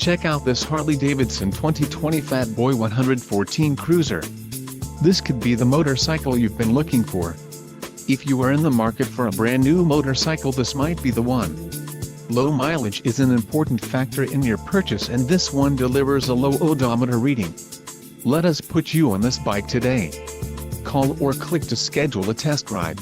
Check out this Harley-Davidson 2020 Fat Boy 114 Cruiser. This could be the motorcycle you've been looking for. If you are in the market for a brand new motorcycle, this might be the one. Low mileage is an important factor in your purchase, and this one delivers a low odometer reading. Let us put you on this bike today. Call or click to schedule a test ride.